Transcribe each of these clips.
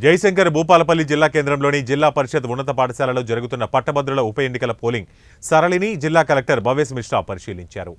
జయశంకర్ భూపాలపల్లి జిల్లా కేంద్రంలోని జిల్లా పరిషత్ ఉన్నత పాఠశాలలో జరుగుతున్న పట్టభద్రుల ఉప ఎన్నికల పోలింగ్ సరళిని జిల్లా కలెక్టర్ భవేశ్ మిశ్రా పరిశీలించారు.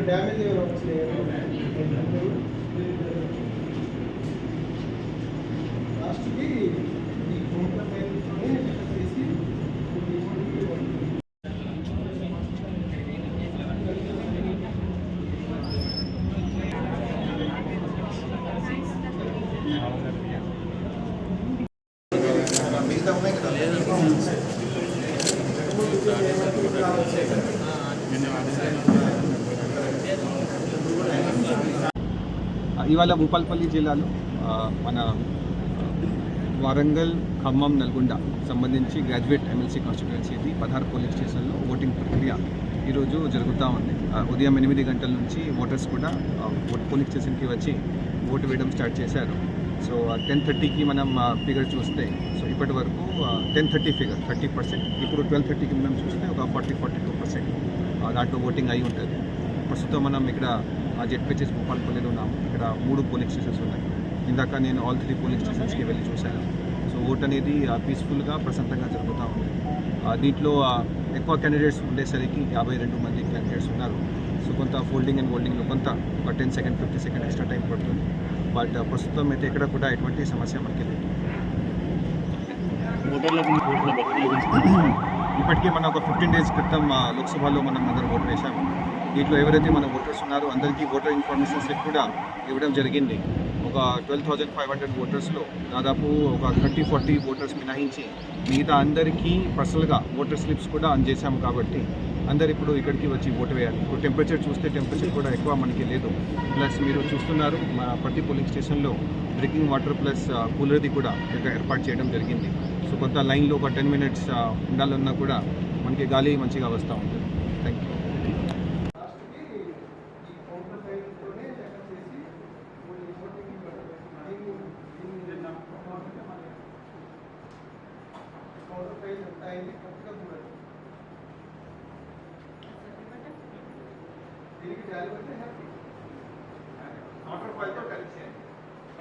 డ్యామేజ్ లాస్ట్కి ఈ కోట్ల పైన చేసి మిగతా ఉన్నాయి కదా ఇవాళ భూపాలపల్లి జిల్లాలో మన వరంగల్, ఖమ్మం, నల్గొండ సంబంధించి గ్రాడ్యుయేట్ ఎమ్మెల్సీ కాన్స్టిట్యుయెన్సీ 16 పోలింగ్ స్టేషన్లో ఓటింగ్ ప్రక్రియ ఈరోజు జరుగుతూ ఉంది. ఉదయం 8 గంటల నుంచి ఓటర్స్ కూడా పోలింగ్ స్టేషన్కి వచ్చి ఓటు వేయడం స్టార్ట్ చేశారు. సో 10:30కి మనం ఫిగర్ చూస్తే సో ఇప్పటి వరకు 10:30 ఫిగర్ 30%, ఇప్పుడు 12:30కి మనం చూస్తే ఒక 42% దాంట్లో ఓటింగ్ అయి ఉంటుంది. ప్రస్తుతం మనం ఇక్కడ జెడ్పీహెచ్ఎస్ భూపాలపల్లిలో ఉన్నాము. ఇక్కడ 3 పోలింగ్ స్టేషన్స్ ఉన్నాయి. ఇందాక నేను ఆల్ 3 పోలింగ్ స్టేషన్స్కి వెళ్ళి చూశాను. సో ఓట్ అనేది పీస్ఫుల్గా ప్రశాంతంగా జరుగుతూ ఉంది. దీంట్లో ఎక్కువ క్యాండిడేట్స్ ఉండేసరికి 52 మంది క్యాండిడేట్స్ ఉన్నారు. సో కొంత ఫోల్డింగ్ అండ్ హోల్డింగ్లో కొంత ఒక 10 సెకండ్ 50 సెకండ్ ఎక్స్ట్రా టైం పడుతుంది. బట్ ప్రస్తుతం అయితే ఎక్కడ కూడా ఎటువంటి సమస్య మనకి లేదు. ఇప్పటికీ మనం ఒక 15 డేస్ క్రితం లోక్సభలో మనం అందరూ ఓటు వేశాము. దీంట్లో ఎవరైతే మన ఓటర్స్ ఉన్నారో అందరికీ ఓటర్ ఇన్ఫర్మేషన్ స్లిప్ కూడా ఇవ్వడం జరిగింది. ఒక 12,500 ఓటర్స్లో దాదాపు ఒక 30-40 ఓటర్స్ మినహాయించి మిగతా అందరికీ పర్సనల్గా ఓటర్ స్లిప్స్ కూడా అందజేశాము. కాబట్టి అందరు ఇప్పుడు ఇక్కడికి వచ్చి ఓటు వేయాలి. ఇప్పుడు టెంపరేచర్ చూస్తే టెంపరేచర్ కూడా ఎక్కువ మనకి లేదు. ప్లస్ మీరు చూస్తున్నారు ప్రతి పోలింగ్ స్టేషన్లో డ్రింకింగ్ వాటర్ ప్లస్ కూలర్ది కూడా ఏర్పాటు చేయడం జరిగింది. సో కొంత లైన్లో ఒక 10 మినిట్స్ ఉండాలన్నా కూడా మనకి గాలి మంచిగా వస్తూ ఉంటుంది. Thank you. దీనికి